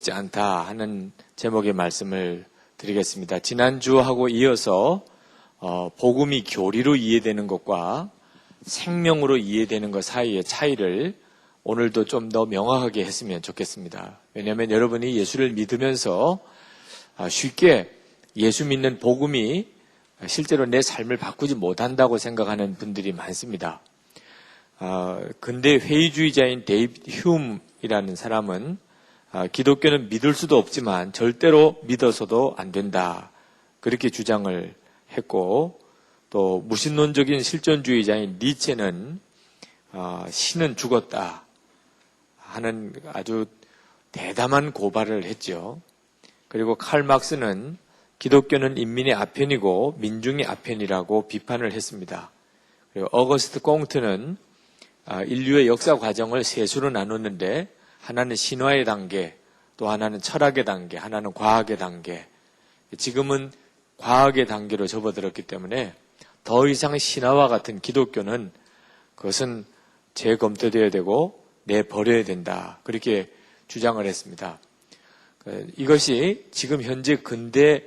있지 않다 하는 제목의 말씀을 드리겠습니다. 지난주하고 이어서 복음이 교리로 이해되는 것과 생명으로 이해되는 것 사이의 차이를 오늘도 좀 더 명확하게 했으면 좋겠습니다. 왜냐하면 여러분이 예수를 믿으면서 쉽게 예수 믿는 복음이 실제로 내 삶을 바꾸지 못한다고 생각하는 분들이 많습니다. 근대 회의주의자인 데이비드 휴움이라는 사람은 기독교는 믿을 수도 없지만 절대로 믿어서도 안 된다, 그렇게 주장을 했고, 또 무신론적인 실존주의자인 니체는 신은 죽었다 하는 아주 대담한 고발을 했죠. 그리고 칼 막스는 기독교는 인민의 아편이고 민중의 아편이라고 비판을 했습니다. 그리고 어거스트 꽁트는 인류의 역사 과정을 세 수로 나눴는데, 하나는 신화의 단계, 또 하나는 철학의 단계, 하나는 과학의 단계. 지금은 과학의 단계로 접어들었기 때문에 더 이상 신화와 같은 기독교는 그것은 재검토되어야 되고 내버려야 된다, 그렇게 주장을 했습니다. 이것이 지금 현재 근대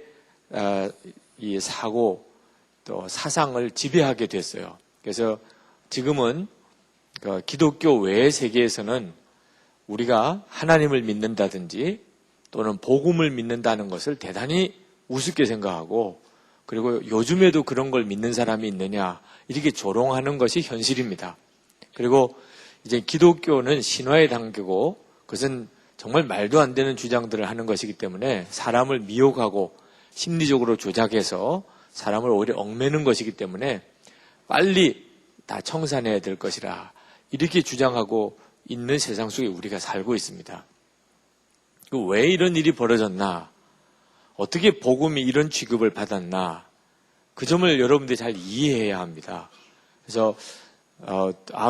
이 사고 또 사상을 지배하게 됐어요. 그래서 지금은 기독교 외의 세계에서는 우리가 하나님을 믿는다든지 또는 복음을 믿는다는 것을 대단히 우습게 생각하고, 그리고 요즘에도 그런 걸 믿는 사람이 있느냐, 이렇게 조롱하는 것이 현실입니다. 그리고 이제 기독교는 신화의 단계고 그것은 정말 말도 안 되는 주장들을 하는 것이기 때문에 사람을 미혹하고 심리적으로 조작해서 사람을 오히려 얽매는 것이기 때문에 빨리 다 청산해야 될 것이라, 이렇게 주장하고 있는 세상 속에 우리가 살고 있습니다. 왜 이런 일이 벌어졌나? 어떻게 복음이 이런 취급을 받았나? 그 점을 여러분들이 잘 이해해야 합니다. 그래서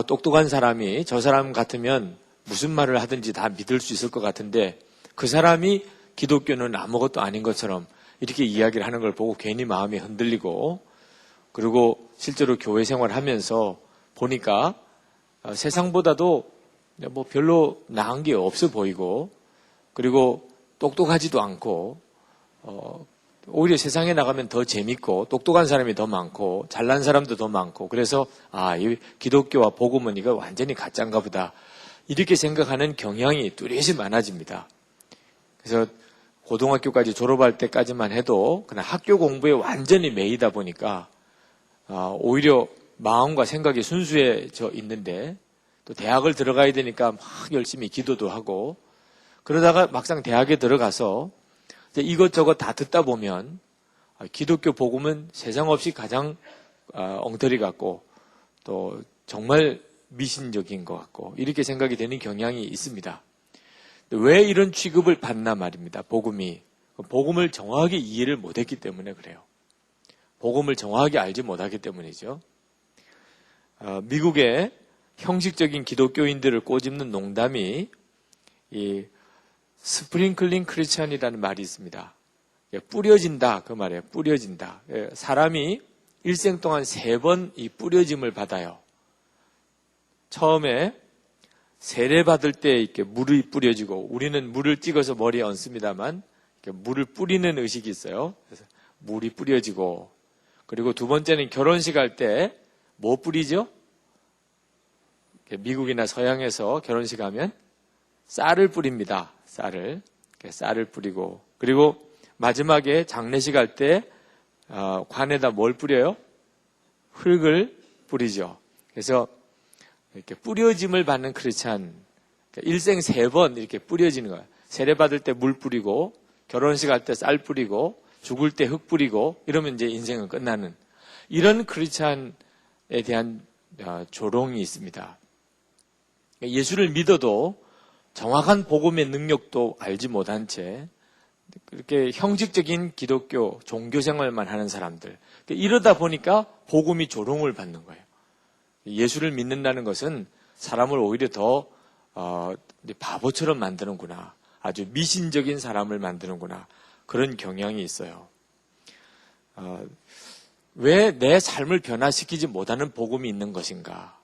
똑똑한 사람이 저 사람 같으면 무슨 말을 하든지 다 믿을 수 있을 것 같은데, 그 사람이 기독교는 아무것도 아닌 것처럼 이렇게 이야기를 하는 걸 보고 괜히 마음이 흔들리고, 그리고 실제로 교회 생활하면서 보니까 세상보다도 뭐 별로 나은 게 없어 보이고, 그리고 똑똑하지도 않고, 오히려 세상에 나가면 더 재밌고 똑똑한 사람이 더 많고 잘난 사람도 더 많고, 그래서 이 기독교와 복음은 이거 완전히 가짜인가 보다, 이렇게 생각하는 경향이 뚜렷이 많아집니다. 그래서 고등학교까지 졸업할 때까지만 해도 그냥 학교 공부에 완전히 매이다 보니까 오히려 마음과 생각이 순수해져 있는데, 또 대학을 들어가야 되니까 막 열심히 기도도 하고, 그러다가 막상 대학에 들어가서 이것저것 다 듣다 보면 기독교 복음은 세상 없이 가장 엉터리 같고 또 정말 미신적인 것 같고, 이렇게 생각이 되는 경향이 있습니다. 왜 이런 취급을 받나 말입니다. 복음을 정확하게 이해를 못했기 때문에 그래요. 복음을 정확하게 알지 못하기 때문이죠. 미국의 형식적인 기독교인들을 꼬집는 농담이 이 스프링클링 크리스찬이라는 말이 있습니다. 뿌려진다, 그 말이에요. 뿌려진다. 사람이 일생 동안 3번 이 뿌려짐을 받아요. 처음에 세례 받을 때 이렇게 물이 뿌려지고, 우리는 물을 찍어서 머리에 얹습니다만 이렇게 물을 뿌리는 의식이 있어요. 그래서 물이 뿌려지고, 그리고 두 번째는 결혼식 할 때 뭐 뿌리죠? 미국이나 서양에서 결혼식 하면 쌀을 뿌립니다. 쌀을 뿌리고, 그리고 마지막에 장례식 할 때 관에다 뭘 뿌려요? 흙을 뿌리죠. 그래서 이렇게 뿌려짐을 받는 크리스찬, 일생 3번 이렇게 뿌려지는 거예요. 세례 받을 때 물 뿌리고, 결혼식 할 때 쌀 뿌리고, 죽을 때 흙 뿌리고, 이러면 이제 인생은 끝나는, 이런 크리스찬에 대한 조롱이 있습니다. 예수를 믿어도 정확한 복음의 능력도 알지 못한 채 그렇게 형식적인 기독교 종교생활만 하는 사람들, 이러다 보니까 복음이 조롱을 받는 거예요. 예수를 믿는다는 것은 사람을 오히려 더 바보처럼 만드는구나, 아주 미신적인 사람을 만드는구나, 그런 경향이 있어요. 왜 내 삶을 변화시키지 못하는 복음이 있는 것인가?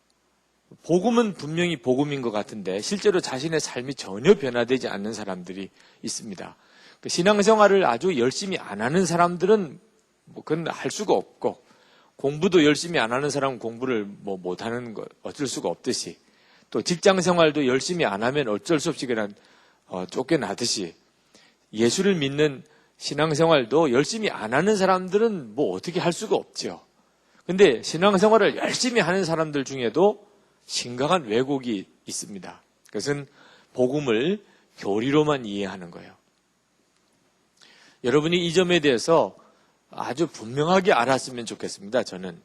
복음은 분명히 복음인 것 같은데 실제로 자신의 삶이 전혀 변화되지 않는 사람들이 있습니다. 신앙생활을 아주 열심히 안 하는 사람들은 그건 할 수가 없고, 공부도 열심히 안 하는 사람은 공부를 못하는 거 어쩔 수가 없듯이, 또 직장생활도 열심히 안 하면 어쩔 수 없이 그냥 쫓겨나듯이, 예수를 믿는 신앙생활도 열심히 안 하는 사람들은 어떻게 할 수가 없죠. 근데 신앙생활을 열심히 하는 사람들 중에도 심각한 왜곡이 있습니다. 그것은 복음을 교리로만 이해하는 거예요. 여러분이 이 점에 대해서 아주 분명하게 알았으면 좋겠습니다. 저는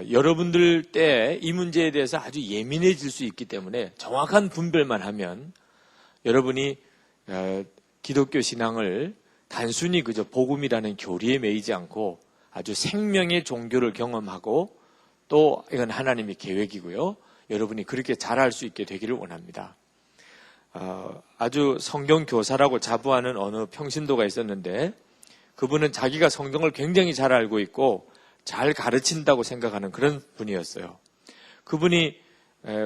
여러분들 때 이 문제에 대해서 아주 예민해질 수 있기 때문에 정확한 분별만 하면 여러분이 기독교 신앙을 단순히 그저 복음이라는 교리에 매이지 않고 아주 생명의 종교를 경험하고, 또 이건 하나님의 계획이고요, 여러분이 그렇게 잘할 수 있게 되기를 원합니다. 아주 성경 교사라고 자부하는 어느 평신도가 있었는데, 그분은 자기가 성경을 굉장히 잘 알고 있고 잘 가르친다고 생각하는 그런 분이었어요. 그분이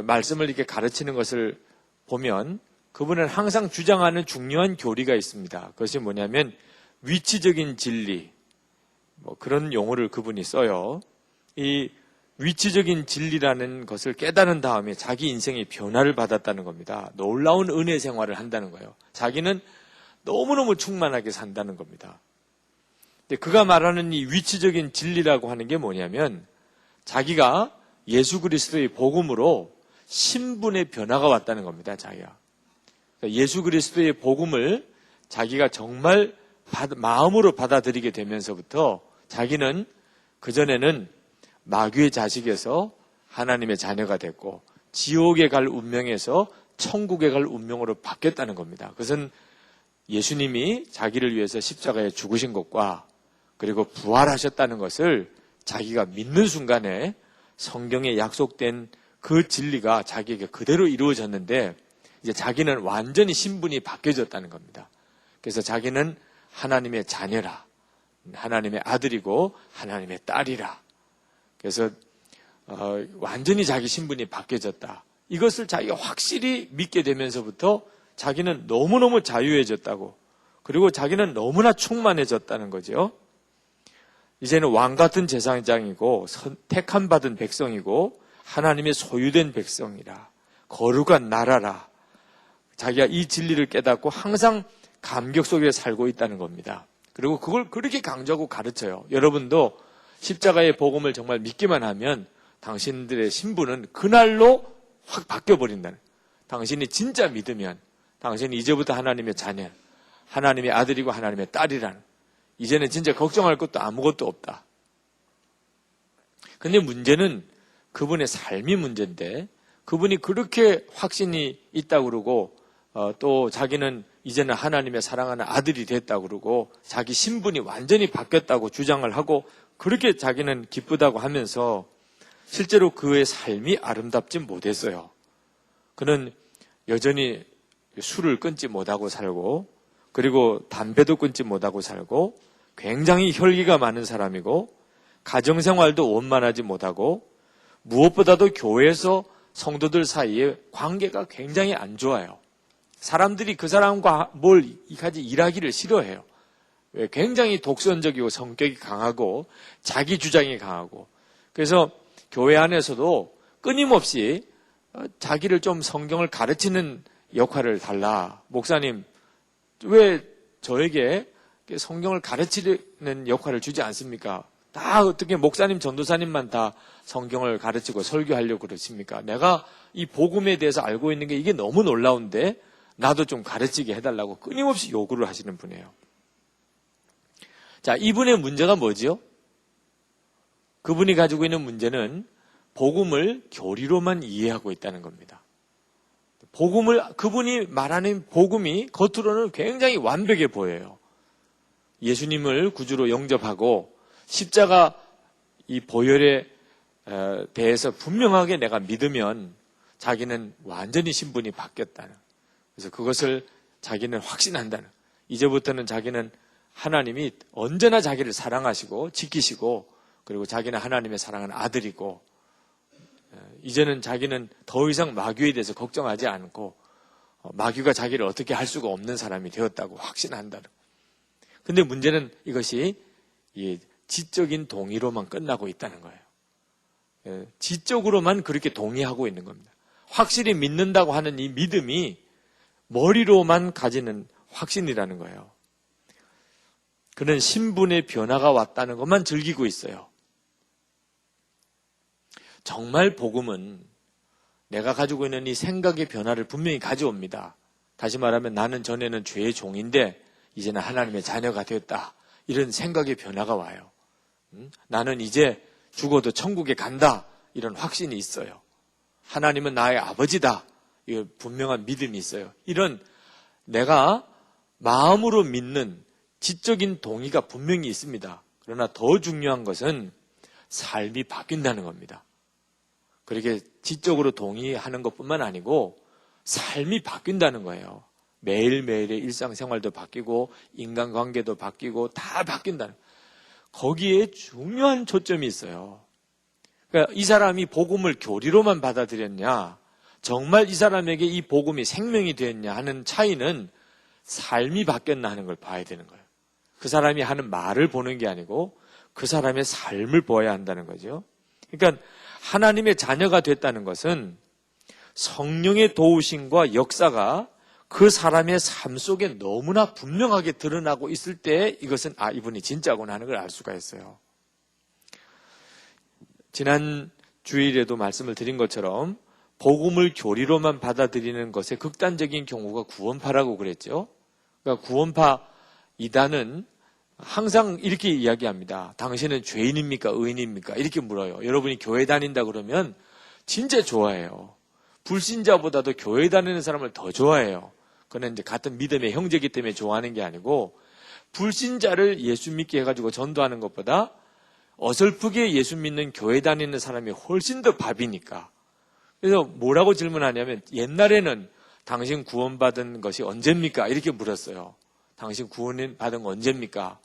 말씀을 이렇게 가르치는 것을 보면 그분은 항상 주장하는 중요한 교리가 있습니다. 그것이 뭐냐면 위치적인 진리, 그런 용어를 그분이 써요. 이 위치적인 진리라는 것을 깨달은 다음에 자기 인생의 변화를 받았다는 겁니다. 놀라운 은혜 생활을 한다는 거예요. 자기는 너무너무 충만하게 산다는 겁니다. 근데 그가 말하는 이 위치적인 진리라고 하는 게 뭐냐면, 자기가 예수 그리스도의 복음으로 신분의 변화가 왔다는 겁니다. 자기가. 예수 그리스도의 복음을 자기가 정말 마음으로 받아들이게 되면서부터 자기는 그전에는 마귀의 자식에서 하나님의 자녀가 됐고, 지옥에 갈 운명에서 천국에 갈 운명으로 바뀌었다는 겁니다. 그것은 예수님이 자기를 위해서 십자가에 죽으신 것과 그리고 부활하셨다는 것을 자기가 믿는 순간에 성경에 약속된 그 진리가 자기에게 그대로 이루어졌는데, 이제 자기는 완전히 신분이 바뀌어졌다는 겁니다. 그래서 자기는 하나님의 자녀라, 하나님의 아들이고 하나님의 딸이라. 그래서 완전히 자기 신분이 바뀌어졌다. 이것을 자기가 확실히 믿게 되면서부터 자기는 너무너무 자유해졌다고, 그리고 자기는 너무나 충만해졌다는 거죠. 이제는 왕 같은 제사장이고 택함 받은 백성이고 하나님의 소유된 백성이라, 거룩한 나라라. 자기가 이 진리를 깨닫고 항상 감격 속에 살고 있다는 겁니다. 그리고 그걸 그렇게 강조하고 가르쳐요. 여러분도 십자가의 복음을 정말 믿기만 하면 당신들의 신분은 그날로 확 바뀌어버린다는, 당신이 진짜 믿으면 당신이 이제부터 하나님의 자녀, 하나님의 아들이고 하나님의 딸이라는, 이제는 진짜 걱정할 것도 아무것도 없다. 근데 문제는 그분의 삶이 문제인데, 그분이 그렇게 확신이 있다고 그러고 또 자기는 이제는 하나님의 사랑하는 아들이 됐다고 그러고 자기 신분이 완전히 바뀌었다고 주장을 하고 그렇게 자기는 기쁘다고 하면서 실제로 그의 삶이 아름답지 못했어요. 그는 여전히 술을 끊지 못하고 살고, 그리고 담배도 끊지 못하고 살고, 굉장히 혈기가 많은 사람이고, 가정생활도 원만하지 못하고, 무엇보다도 교회에서 성도들 사이에 관계가 굉장히 안 좋아요. 사람들이 그 사람과 같이 일하기를 싫어해요. 굉장히 독선적이고 성격이 강하고 자기 주장이 강하고, 그래서 교회 안에서도 끊임없이 자기를 좀 성경을 가르치는 역할을 달라. 목사님, 왜 저에게 성경을 가르치는 역할을 주지 않습니까? 다 어떻게 목사님, 전도사님만 다 성경을 가르치고 설교하려고 그러십니까? 내가 이 복음에 대해서 알고 있는 게 이게 너무 놀라운데 나도 좀 가르치게 해달라고 끊임없이 요구를 하시는 분이에요. 자, 이분의 문제가 뭐지요? 그분이 가지고 있는 문제는 복음을 교리로만 이해하고 있다는 겁니다. 그분이 말하는 복음이 겉으로는 굉장히 완벽해 보여요. 예수님을 구주로 영접하고 십자가 이 보혈에 대해서 분명하게 내가 믿으면 자기는 완전히 신분이 바뀌었다는, 그래서 그것을 자기는 확신한다는, 이제부터는 자기는 하나님이 언제나 자기를 사랑하시고 지키시고, 그리고 자기는 하나님의 사랑하는 아들이고, 이제는 자기는 더 이상 마귀에 대해서 걱정하지 않고 마귀가 자기를 어떻게 할 수가 없는 사람이 되었다고 확신한다는. 근데 문제는 이것이 지적인 동의로만 끝나고 있다는 거예요. 지적으로만 그렇게 동의하고 있는 겁니다. 확실히 믿는다고 하는 이 믿음이 머리로만 가지는 확신이라는 거예요. 그는 신분의 변화가 왔다는 것만 즐기고 있어요. 정말 복음은 내가 가지고 있는 이 생각의 변화를 분명히 가져옵니다. 다시 말하면 나는 전에는 죄의 종인데 이제는 하나님의 자녀가 되었다. 이런 생각의 변화가 와요. 나는 이제 죽어도 천국에 간다. 이런 확신이 있어요. 하나님은 나의 아버지다. 이 분명한 믿음이 있어요. 이런 내가 마음으로 믿는 지적인 동의가 분명히 있습니다. 그러나 더 중요한 것은 삶이 바뀐다는 겁니다. 그렇게 지적으로 동의하는 것뿐만 아니고 삶이 바뀐다는 거예요. 매일매일의 일상생활도 바뀌고 인간관계도 바뀌고 다 바뀐다는 거예요. 거기에 중요한 초점이 있어요. 그러니까 이 사람이 복음을 교리로만 받아들였냐, 정말 이 사람에게 이 복음이 생명이 되었냐 하는 차이는 삶이 바뀌었나 하는 걸 봐야 되는 거예요. 그 사람이 하는 말을 보는 게 아니고 그 사람의 삶을 보아야 한다는 거죠. 그러니까 하나님의 자녀가 됐다는 것은 성령의 도우심과 역사가 그 사람의 삶 속에 너무나 분명하게 드러나고 있을 때 이것은 이분이 진짜구나 하는 걸 알 수가 있어요. 지난 주일에도 말씀을 드린 것처럼 복음을 교리로만 받아들이는 것의 극단적인 경우가 구원파라고 그랬죠. 그러니까 구원파 이단은 항상 이렇게 이야기합니다. 당신은 죄인입니까? 의인입니까? 이렇게 물어요. 여러분이 교회 다닌다 그러면 진짜 좋아해요. 불신자보다도 교회 다니는 사람을 더 좋아해요. 그는 이제 같은 믿음의 형제이기 때문에 좋아하는 게 아니고 불신자를 예수 믿게 해가지고 전도하는 것보다 어설프게 예수 믿는 교회 다니는 사람이 훨씬 더 밥이니까. 그래서 뭐라고 질문하냐면 옛날에는 당신 구원받은 것이 언제입니까? 이렇게 물었어요. 당신 구원받은 건 언제입니까?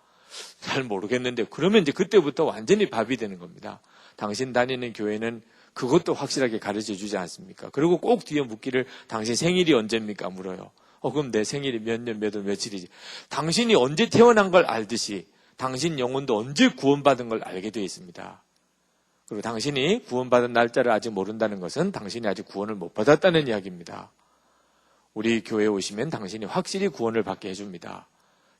잘 모르겠는데 그러면 이제 그때부터 완전히 밥이 되는 겁니다. 당신 다니는 교회는 그것도 확실하게 가르쳐 주지 않습니까? 그리고 꼭 뒤에 묻기를 당신 생일이 언제입니까? 물어요. 그럼 내 생일이 몇 년 몇 월 며칠이지. 당신이 언제 태어난 걸 알듯이 당신 영혼도 언제 구원받은 걸 알게 되어 있습니다. 그리고 당신이 구원받은 날짜를 아직 모른다는 것은 당신이 아직 구원을 못 받았다는 이야기입니다. 우리 교회에 오시면 당신이 확실히 구원을 받게 해줍니다.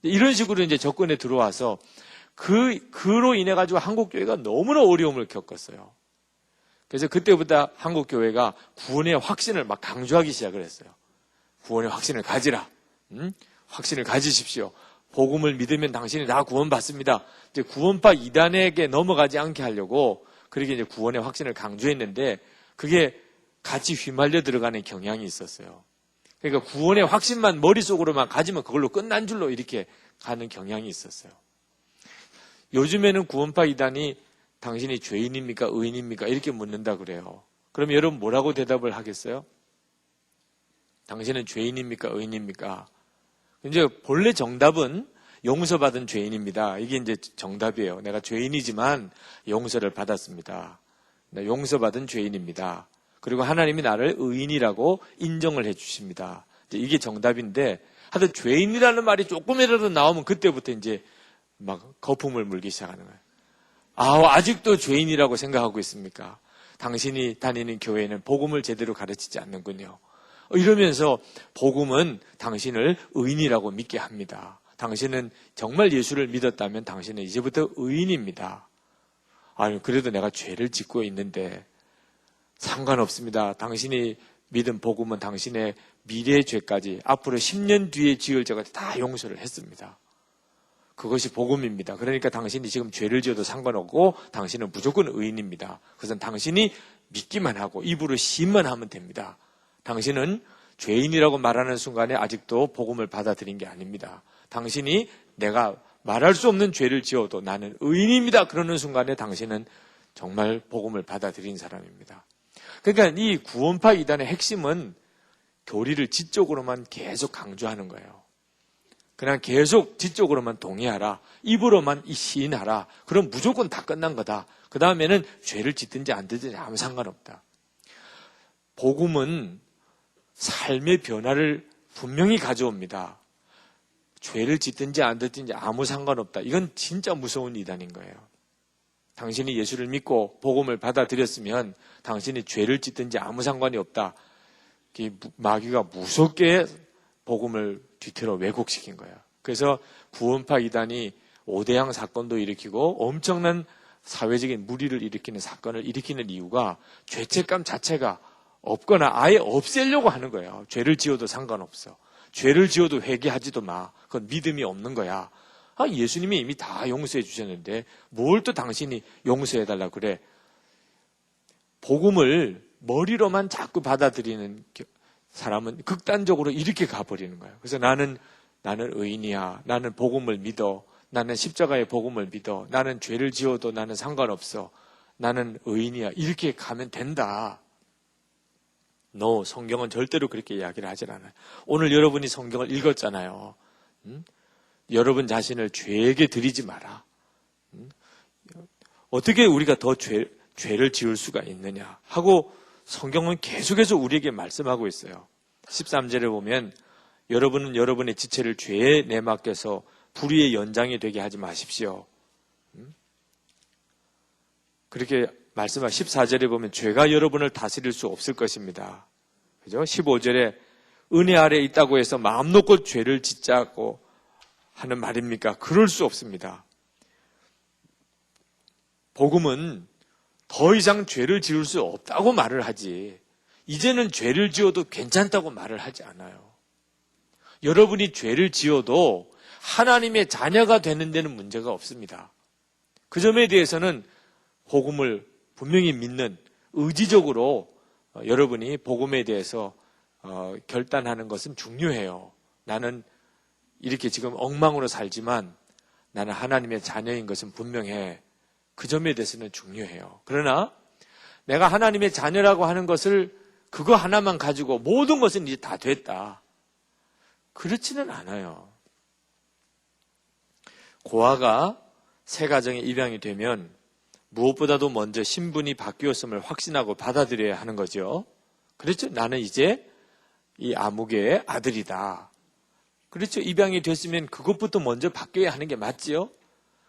이런 식으로 이제 접근에 들어와서 그로 인해 가지고 한국 교회가 너무나 어려움을 겪었어요. 그래서 그때부터 한국 교회가 구원의 확신을 막 강조하기 시작을 했어요. 구원의 확신을 가지라. 확신을 가지십시오. 복음을 믿으면 당신이 다 구원받습니다. 이제 구원파 이단에게 넘어가지 않게 하려고 그렇게 이제 구원의 확신을 강조했는데 그게 같이 휘말려 들어가는 경향이 있었어요. 그러니까 구원의 확신만 머릿속으로만 가지면 그걸로 끝난 줄로 이렇게 가는 경향이 있었어요. 요즘에는 구원파 이단이 당신이 죄인입니까? 의인입니까? 이렇게 묻는다 그래요. 그럼 여러분 뭐라고 대답을 하겠어요? 당신은 죄인입니까? 의인입니까? 이제 본래 정답은 용서받은 죄인입니다. 이게 이제 정답이에요. 내가 죄인이지만 용서를 받았습니다. 용서받은 죄인입니다. 그리고 하나님이 나를 의인이라고 인정을 해 주십니다. 이게 정답인데 하여튼 죄인이라는 말이 조금이라도 나오면 그때부터 이제 막 거품을 물기 시작하는 거예요. 아직도 죄인이라고 생각하고 있습니까? 당신이 다니는 교회는 복음을 제대로 가르치지 않는군요. 이러면서 복음은 당신을 의인이라고 믿게 합니다. 당신은 정말 예수를 믿었다면 당신은 이제부터 의인입니다. 그래도 내가 죄를 짓고 있는데 상관없습니다. 당신이 믿은 복음은 당신의 미래의 죄까지 앞으로 10년 뒤에 지을 죄까지 다 용서를 했습니다. 그것이 복음입니다. 그러니까 당신이 지금 죄를 지어도 상관없고 당신은 무조건 의인입니다. 그것은 당신이 믿기만 하고 입으로 시인만 하면 됩니다. 당신은 죄인이라고 말하는 순간에 아직도 복음을 받아들인 게 아닙니다. 당신이 내가 말할 수 없는 죄를 지어도 나는 의인입니다. 그러는 순간에 당신은 정말 복음을 받아들인 사람입니다. 그러니까 이 구원파 이단의 핵심은 교리를 지적으로만 계속 강조하는 거예요. 그냥 계속 지적으로만 동의하라. 입으로만 시인하라. 그럼 무조건 다 끝난 거다. 그 다음에는 죄를 짓든지 안 짓든지 아무 상관없다. 복음은 삶의 변화를 분명히 가져옵니다. 죄를 짓든지 안 짓든지 아무 상관없다. 이건 진짜 무서운 이단인 거예요. 당신이 예수를 믿고 복음을 받아들였으면 당신이 죄를 짓든지 아무 상관이 없다. 마귀가 무섭게 복음을 뒤틀어 왜곡시킨 거예요. 그래서 구원파 이단이 오대양 사건도 일으키고 엄청난 사회적인 물의를 일으키는 사건을 일으키는 이유가 죄책감 자체가 없거나 아예 없애려고 하는 거예요. 죄를 지어도 상관없어. 죄를 지어도 회개하지도 마. 그건 믿음이 없는 거야. 예수님이 이미 다 용서해 주셨는데 뭘 또 당신이 용서해달라 그래. 복음을 머리로만 자꾸 받아들이는 사람은 극단적으로 이렇게 가버리는 거예요. 그래서 나는 의인이야. 나는 복음을 믿어. 나는 십자가의 복음을 믿어. 나는 죄를 지어도 나는 상관없어. 나는 의인이야. 이렇게 가면 된다. 성경은 절대로 그렇게 이야기를 하질 않아요. 오늘 여러분이 성경을 읽었잖아요. 여러분 자신을 죄에게 드리지 마라. 어떻게 우리가 더 죄를 지을 수가 있느냐 하고 성경은 계속해서 우리에게 말씀하고 있어요. 13절에 보면 여러분은 여러분의 지체를 죄에 내맡겨서 불의의 연장이 되게 하지 마십시오. 그렇게 말씀하고 14절에 보면 죄가 여러분을 다스릴 수 없을 것입니다. 그죠? 15절에 은혜 아래 있다고 해서 마음 놓고 죄를 짓자고 하는 말입니까? 그럴 수 없습니다. 복음은 더 이상 죄를 지을 수 없다고 말을 하지 이제는 죄를 지어도 괜찮다고 말을 하지 않아요. 여러분이 죄를 지어도 하나님의 자녀가 되는 데는 문제가 없습니다. 그 점에 대해서는 복음을 분명히 믿는 의지적으로 여러분이 복음에 대해서 결단하는 것은 중요해요. 나는 이렇게 지금 엉망으로 살지만 나는 하나님의 자녀인 것은 분명해. 그 점에 대해서는 중요해요. 그러나 내가 하나님의 자녀라고 하는 것을 그거 하나만 가지고 모든 것은 이제 다 됐다. 그렇지는 않아요. 고아가 새 가정에 입양이 되면 무엇보다도 먼저 신분이 바뀌었음을 확신하고 받아들여야 하는 거죠. 그렇죠? 나는 이제 이 아무개의 아들이다. 그렇죠? 입양이 됐으면 그것부터 먼저 바뀌어야 하는 게 맞지요?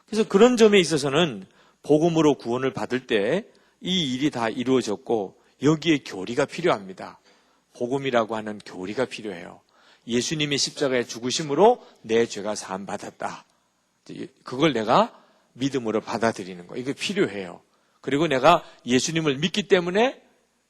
그래서 그런 점에 있어서는 복음으로 구원을 받을 때 이 일이 다 이루어졌고 여기에 교리가 필요합니다. 복음이라고 하는 교리가 필요해요. 예수님의 십자가의 죽으심으로 내 죄가 사함받았다. 그걸 내가 믿음으로 받아들이는 거. 이거 필요해요. 그리고 내가 예수님을 믿기 때문에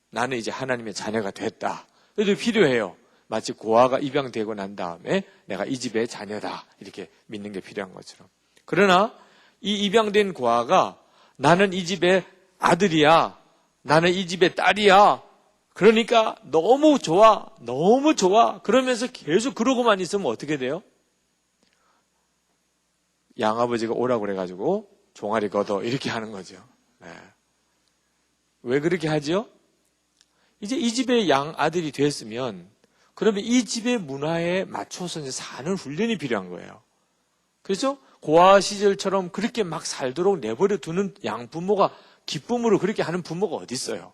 나는 이제 하나님의 자녀가 됐다. 이것도 필요해요. 마치 고아가 입양되고 난 다음에 내가 이 집의 자녀다. 이렇게 믿는 게 필요한 것처럼. 그러나 이 입양된 고아가 나는 이 집의 아들이야. 나는 이 집의 딸이야. 그러니까 너무 좋아. 너무 좋아. 그러면서 계속 그러고만 있으면 어떻게 돼요? 양아버지가 오라고 그래가지고 종아리 걷어 이렇게 하는 거죠. 네. 왜 그렇게 하죠? 이제 이 집의 양아들이 됐으면 그러면 이 집의 문화에 맞춰서 이제 사는 훈련이 필요한 거예요. 그렇죠? 고아 시절처럼 그렇게 막 살도록 내버려 두는 양부모가 기쁨으로 그렇게 하는 부모가 어디 있어요?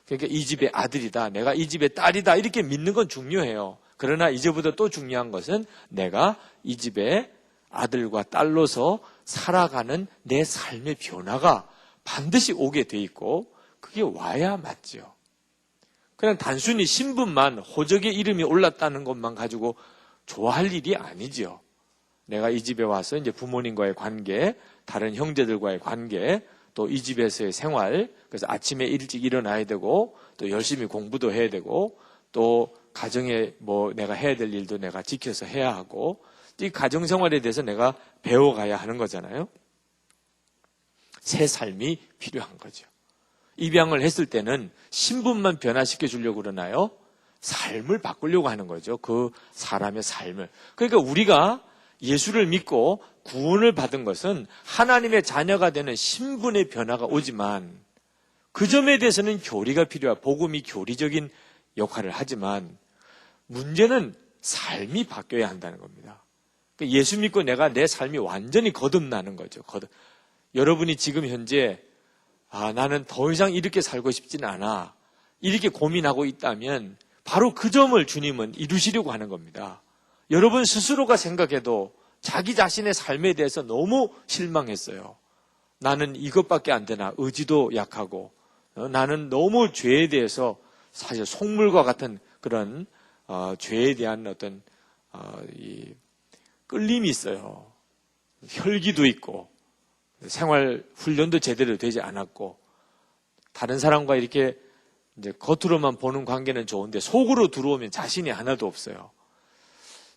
그러니까 이 집의 아들이다. 내가 이 집의 딸이다. 이렇게 믿는 건 중요해요. 그러나 이제부터 또 중요한 것은 내가 이 집의 아들과 딸로서 살아가는 내 삶의 변화가 반드시 오게 돼 있고 그게 와야 맞죠. 그냥 단순히 신분만 호적의 이름이 올랐다는 것만 가지고 좋아할 일이 아니죠. 내가 이 집에 와서 이제 부모님과의 관계, 다른 형제들과의 관계, 또 이 집에서의 생활, 그래서 아침에 일찍 일어나야 되고, 또 열심히 공부도 해야 되고, 또 가정에 뭐 내가 해야 될 일도 내가 지켜서 해야 하고, 이 가정생활에 대해서 내가 배워가야 하는 거잖아요. 새 삶이 필요한 거죠. 입양을 했을 때는 신분만 변화시켜 주려고 그러나요? 삶을 바꾸려고 하는 거죠. 그 사람의 삶을. 그러니까 우리가 예수를 믿고 구원을 받은 것은 하나님의 자녀가 되는 신분의 변화가 오지만 그 점에 대해서는 교리가 필요하고 복음이 교리적인 역할을 하지만 문제는 삶이 바뀌어야 한다는 겁니다. 그러니까 예수 믿고 내가 내 삶이 완전히 거듭나는 거죠. 여러분이 지금 현재 나는 더 이상 이렇게 살고 싶지는 않아. 이렇게 고민하고 있다면 바로 그 점을 주님은 이루시려고 하는 겁니다. 여러분 스스로가 생각해도 자기 자신의 삶에 대해서 너무 실망했어요. 나는 이것밖에 안 되나, 의지도 약하고, 나는 너무 죄에 대해서 사실 속물과 같은 그런 죄에 대한 어떤 이 끌림이 있어요. 혈기도 있고 생활 훈련도 제대로 되지 않았고, 다른 사람과 이렇게 이제 겉으로만 보는 관계는 좋은데 속으로 들어오면 자신이 하나도 없어요.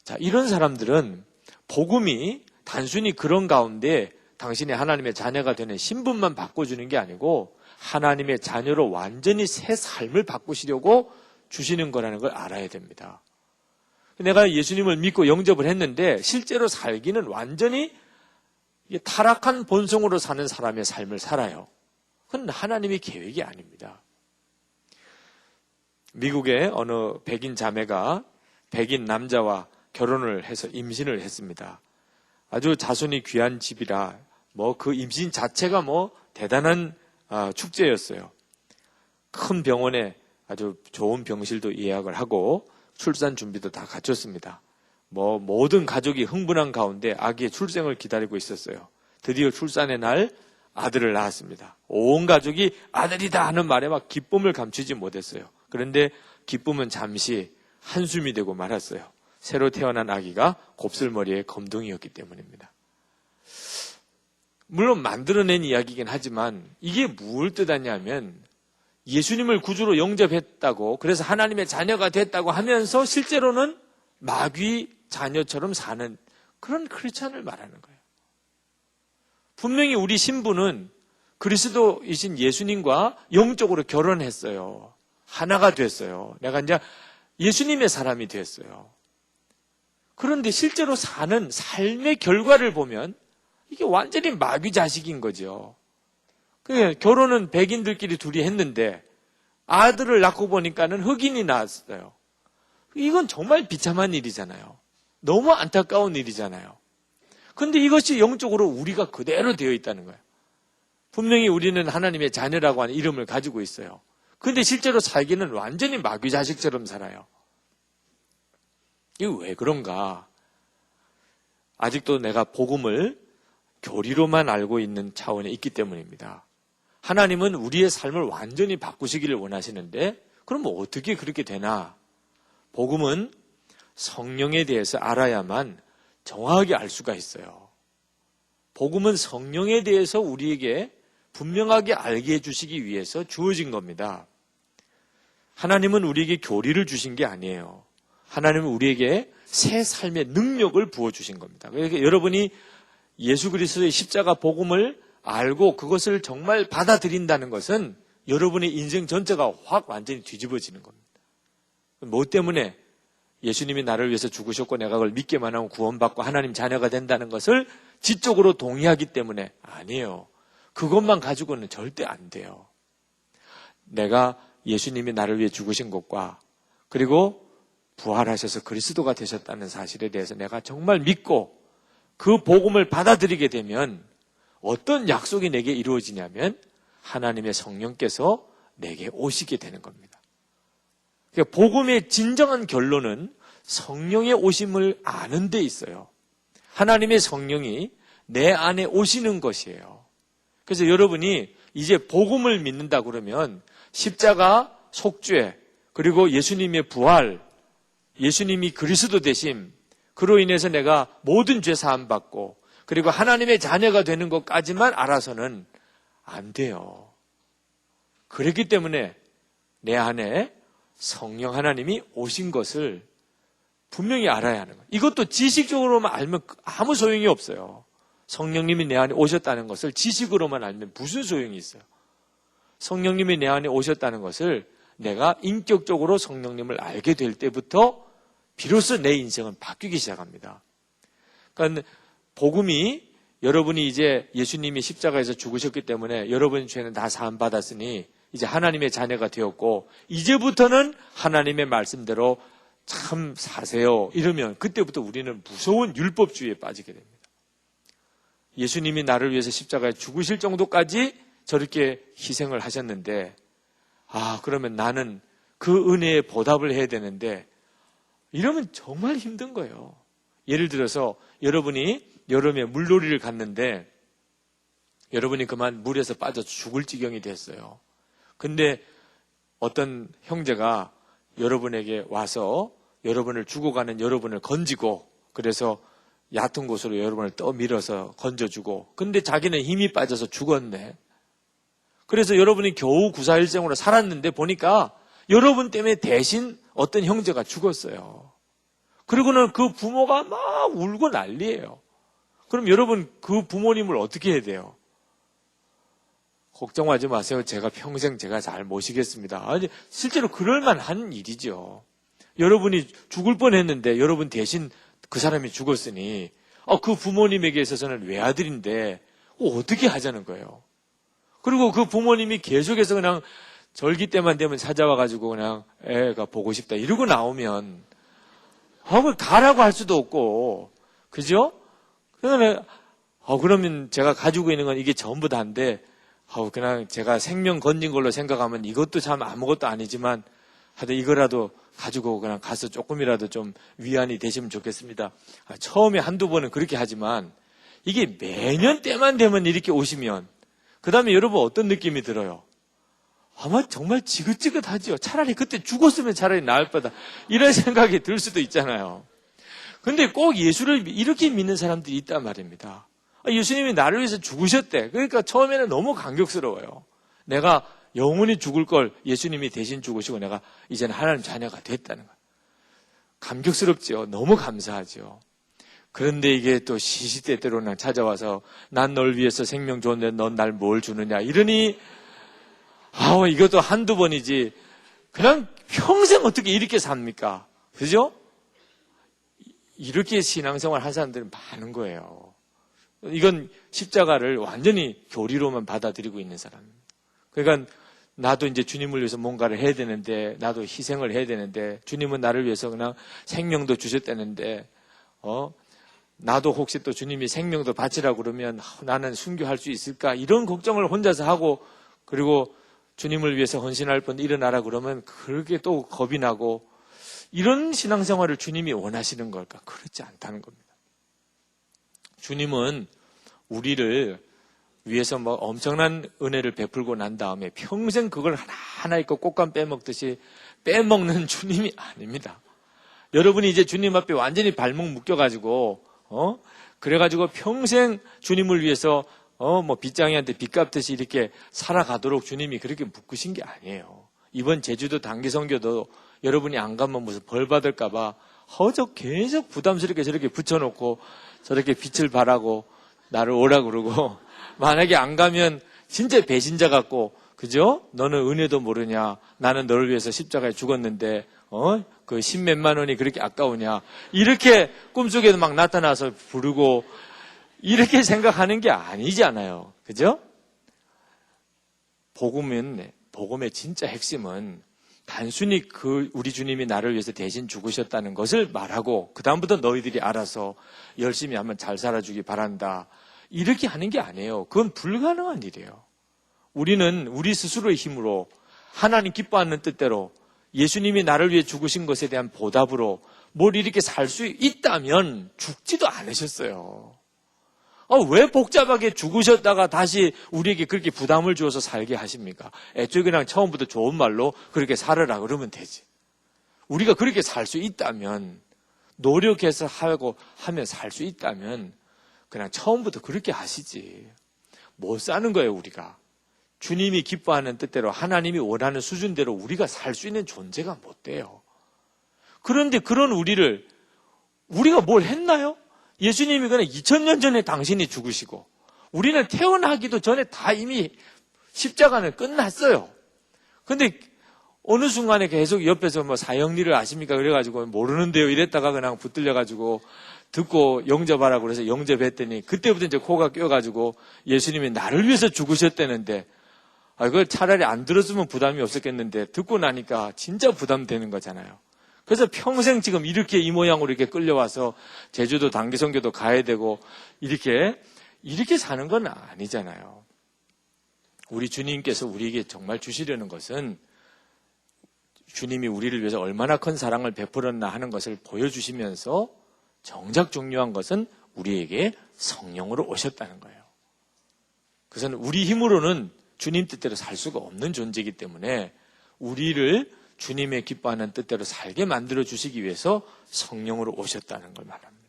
자, 이런 사람들은 복음이 단순히 그런 가운데 당신이 하나님의 자녀가 되는 신분만 바꿔주는 게 아니고 하나님의 자녀로 완전히 새 삶을 바꾸시려고 주시는 거라는 걸 알아야 됩니다. 내가 예수님을 믿고 영접을 했는데 실제로 살기는 완전히 타락한 본성으로 사는 사람의 삶을 살아요. 그건 하나님의 계획이 아닙니다. 미국의 어느 백인 자매가 백인 남자와 결혼을 해서 임신을 했습니다. 아주 자손이 귀한 집이라 그 임신 자체가 대단한 축제였어요. 큰 병원에 아주 좋은 병실도 예약을 하고 출산 준비도 다 갖췄습니다. 모든 가족이 흥분한 가운데 아기의 출생을 기다리고 있었어요. 드디어 출산의 날 아들을 낳았습니다. 온 가족이 아들이다 하는 말에 막 기쁨을 감추지 못했어요. 그런데 기쁨은 잠시 한숨이 되고 말았어요. 새로 태어난 아기가 곱슬머리의 검둥이였기 때문입니다. 물론 만들어낸 이야기이긴 하지만 이게 뭘 뜻하냐면 예수님을 구주로 영접했다고, 그래서 하나님의 자녀가 됐다고 하면서 실제로는 마귀 자녀처럼 사는 그런 크리스찬을 말하는 거예요. 분명히 우리 신부는 그리스도이신 예수님과 영적으로 결혼했어요. 하나가 됐어요. 내가 이제 예수님의 사람이 됐어요. 그런데 실제로 사는 삶의 결과를 보면 이게 완전히 마귀 자식인 거죠. 결혼은 백인들끼리 둘이 했는데 아들을 낳고 보니까는 흑인이 낳았어요. 이건 정말 비참한 일이잖아요. 너무 안타까운 일이잖아요. 그런데 이것이 영적으로 우리가 그대로 되어 있다는 거예요. 분명히 우리는 하나님의 자녀라고 하는 이름을 가지고 있어요. 그런데 실제로 살기는 완전히 마귀 자식처럼 살아요. 이게 왜 그런가? 아직도 내가 복음을 교리로만 알고 있는 차원에 있기 때문입니다. 하나님은 우리의 삶을 완전히 바꾸시기를 원하시는데 그럼 어떻게 그렇게 되나? 복음은 성령에 대해서 알아야만 정확하게 알 수가 있어요. 복음은 성령에 대해서 우리에게 분명하게 알게 해주시기 위해서 주어진 겁니다. 하나님은 우리에게 교리를 주신 게 아니에요. 하나님은 우리에게 새 삶의 능력을 부어주신 겁니다. 그러니까 여러분이 예수 그리스도의 십자가 복음을 알고 그것을 정말 받아들인다는 것은 여러분의 인생 전체가 확 완전히 뒤집어지는 겁니다. 뭐 때문에? 예수님이 나를 위해서 죽으셨고 내가 그걸 믿기만 하면 구원받고 하나님 자녀가 된다는 것을 지적으로 동의하기 때문에 아니에요. 그것만 가지고는 절대 안 돼요. 내가 예수님이 나를 위해 죽으신 것과 그리고 부활하셔서 그리스도가 되셨다는 사실에 대해서 내가 정말 믿고 그 복음을 받아들이게 되면 어떤 약속이 내게 이루어지냐면 하나님의 성령께서 내게 오시게 되는 겁니다. 그러니까 복음의 진정한 결론은 성령의 오심을 아는 데 있어요. 하나님의 성령이 내 안에 오시는 것이에요. 그래서 여러분이 이제 복음을 믿는다 그러면 십자가 속죄, 그리고 예수님의 부활, 예수님이 그리스도 되심, 그로 인해서 내가 모든 죄 사함 받고 그리고 하나님의 자녀가 되는 것까지만 알아서는 안 돼요. 그렇기 때문에 내 안에 성령 하나님이 오신 것을 분명히 알아야 하는 거예요. 이것도 지식적으로만 알면 아무 소용이 없어요. 성령님이 내 안에 오셨다는 것을 지식으로만 알면 무슨 소용이 있어요. 성령님이 내 안에 오셨다는 것을 내가 인격적으로 성령님을 알게 될 때부터 비로소 내 인생은 바뀌기 시작합니다. 그러니까 복음이 여러분이 이제 예수님이 십자가에서 죽으셨기 때문에 여러분의 죄는 다 사함 받았으니 이제 하나님의 자녀가 되었고 이제부터는 하나님의 말씀대로 참 사세요. 이러면 그때부터 우리는 무서운 율법주의에 빠지게 됩니다. 예수님이 나를 위해서 십자가에 죽으실 정도까지 저렇게 희생을 하셨는데 그러면 나는 그 은혜에 보답을 해야 되는데 이러면 정말 힘든 거예요. 예를 들어서 여러분이 여름에 물놀이를 갔는데 여러분이 그만 물에서 빠져 죽을 지경이 됐어요. 근데 어떤 형제가 여러분에게 와서 여러분을 죽어가는 여러분을 건지고 그래서 얕은 곳으로 여러분을 떠밀어서 건져주고 근데 자기는 힘이 빠져서 죽었네. 그래서 여러분이 겨우 구사일생으로 살았는데 보니까 여러분 때문에 대신 어떤 형제가 죽었어요. 그리고는 그 부모가 막 울고 난리예요. 그럼 여러분 그 부모님을 어떻게 해야 돼요? 걱정하지 마세요. 제가 평생 제가 잘 모시겠습니다. 아니, 실제로 그럴만한 일이죠. 여러분이 죽을 뻔했는데 여러분 대신 그 사람이 죽었으니 그 부모님에게 있어서는 외아들인데 어떻게 하자는 거예요. 그리고 그 부모님이 계속해서 그냥 절기 때만 되면 찾아와가지고 그냥 애가 보고 싶다 이러고 나오면 가라고 할 수도 없고 그죠? 그러면 제가 가지고 있는 건 이게 전부 다인데 그냥 제가 생명 건진 걸로 생각하면 이것도 참 아무것도 아니지만 하여튼 이거라도 가지고 그냥 가서 조금이라도 좀 위안이 되시면 좋겠습니다. 처음에 한두 번은 그렇게 하지만 이게 매년 때만 되면 이렇게 오시면 그 다음에 여러분 어떤 느낌이 들어요? 아마 정말 지긋지긋하죠. 차라리 그때 죽었으면 차라리 나을 뻔하다. 이런 생각이 들 수도 있잖아요. 근데 꼭 예수를 이렇게 믿는 사람들이 있단 말입니다. 예수님이 나를 위해서 죽으셨대. 그러니까 처음에는 너무 감격스러워요. 내가 영원히 죽을 걸 예수님이 대신 죽으시고 내가 이제는 하나님 자녀가 됐다는 거예요. 감격스럽죠. 너무 감사하죠. 그런데 이게 또 시시때때로는 찾아와서 난 널 위해서 생명 줬는데 넌 날 뭘 주느냐 이러니 이것도 한두 번이지 그냥 평생 어떻게 이렇게 삽니까? 그죠? 이렇게 신앙생활 한 사람들은 많은 거예요. 이건 십자가를 완전히 교리로만 받아들이고 있는 사람입니다. 그러니까 나도 이제 주님을 위해서 뭔가를 해야 되는데 나도 희생을 해야 되는데 주님은 나를 위해서 그냥 생명도 주셨다는데 나도 혹시 또 주님이 생명도 바치라고 그러면 나는 순교할 수 있을까 이런 걱정을 혼자서 하고 그리고 주님을 위해서 헌신할 뻔 일어나라 그러면 그렇게 또 겁이 나고 이런 신앙생활을 주님이 원하시는 걸까? 그렇지 않다는 겁니다. 주님은 우리를 위해서 엄청난 은혜를 베풀고 난 다음에 평생 그걸 하나하나 있고 꽃감 빼먹듯이 빼먹는 주님이 아닙니다. 여러분이 이제 주님 앞에 완전히 발목 묶여가지고 그래가지고 평생 주님을 위해서 빚장이한테 빚 갚듯이 이렇게 살아가도록 주님이 그렇게 묶으신 게 아니에요. 이번 제주도 단기 선교도 여러분이 안 가면 무슨 벌 받을까봐 계속 부담스럽게 저렇게 붙여놓고 저렇게 빛을 발하고 나를 오라 그러고 만약에 안 가면 진짜 배신자 같고 그죠? 너는 은혜도 모르냐? 나는 너를 위해서 십자가에 죽었는데 그 10몇만 원이 그렇게 아까우냐? 이렇게 꿈속에도 막 나타나서 부르고 이렇게 생각하는 게 아니잖아요. 그죠? 복음의 진짜 핵심은 단순히 우리 주님이 나를 위해서 대신 죽으셨다는 것을 말하고 그다음부터 너희들이 알아서 열심히 하면 잘 살아주기 바란다. 이렇게 하는 게 아니에요. 그건 불가능한 일이에요. 우리는 우리 스스로의 힘으로 하나님 기뻐하는 뜻대로 예수님이 나를 위해 죽으신 것에 대한 보답으로 뭘 이렇게 살 수 있다면 죽지도 않으셨어요. 왜 복잡하게 죽으셨다가 다시 우리에게 그렇게 부담을 주어서 살게 하십니까? 애초에 그냥 처음부터 좋은 말로 그렇게 살으라 그러면 되지. 우리가 그렇게 살 수 있다면 노력해서 하면 살 수 있다면 그냥 처음부터 그렇게 하시지. 못 사는 거예요, 우리가. 주님이 기뻐하는 뜻대로 하나님이 원하는 수준대로 우리가 살 수 있는 존재가 못 돼요. 그런데 그런 우리가 뭘 했나요? 예수님이 그냥 2000년 전에 당신이 죽으시고 우리는 태어나기도 전에 다 이미 십자가는 끝났어요. 근데 어느 순간에 계속 옆에서 사형리를 아십니까? 그래가지고 모르는데요. 이랬다가 그냥 붙들려가지고 듣고 영접하라고 그래서 영접했더니 그때부터 이제 코가 껴가지고 예수님이 나를 위해서 죽으셨다는데 그걸 차라리 안 들었으면 부담이 없었겠는데 듣고 나니까 진짜 부담되는 거잖아요. 그래서 평생 지금 이렇게 이 모양으로 이렇게 끌려와서 제주도 단기 선교도 가야 되고 이렇게 사는 건 아니잖아요. 우리 주님께서 우리에게 정말 주시려는 것은 주님이 우리를 위해서 얼마나 큰 사랑을 베풀었나 하는 것을 보여주시면서 정작 중요한 것은 우리에게 성령으로 오셨다는 거예요. 그것은 우리 힘으로는 주님 뜻대로 살 수가 없는 존재이기 때문에 우리를 주님의 기뻐하는 뜻대로 살게 만들어 주시기 위해서 성령으로 오셨다는 걸 말합니다.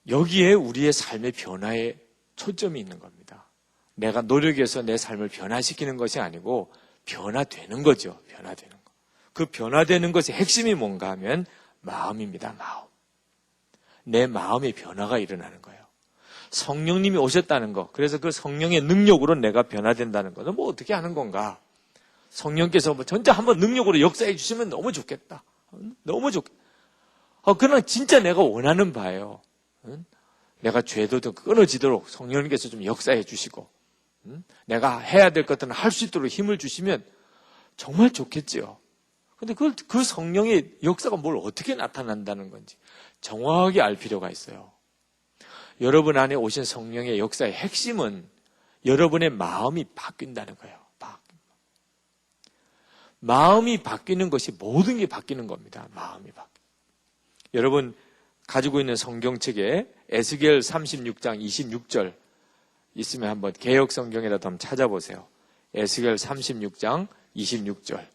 여기에 우리의 삶의 변화에 초점이 있는 겁니다. 내가 노력해서 내 삶을 변화시키는 것이 아니고 변화되는 거죠. 변화되는 거. 그 변화되는 것의 핵심이 뭔가 하면 마음입니다. 마음. 내 마음의 변화가 일어나는 거예요. 성령님이 오셨다는 거. 그래서 그 성령의 능력으로 내가 변화된다는 거는 뭐 어떻게 하는 건가? 성령께서 뭐 진짜 한번 능력으로 역사해 주시면 너무 좋겠다. 너무 좋겠다. 그러나 진짜 내가 원하는 바예요. 내가 죄도 더 끊어지도록 성령님께서 좀 역사해 주시고 내가 해야 될 것들은 할 수 있도록 힘을 주시면 정말 좋겠지요. 근데 그 성령의 역사가 뭘 어떻게 나타난다는 건지 정확하게 알 필요가 있어요. 여러분 안에 오신 성령의 역사의 핵심은 여러분의 마음이 바뀐다는 거예요. 마음이 바뀌는 것이 모든 게 바뀌는 겁니다. 마음이 바뀌는. 여러분 가지고 있는 성경책에 에스겔 36장 26절 있으면 한번 개역 성경이라도 한번 찾아보세요. 에스겔 36장 26절.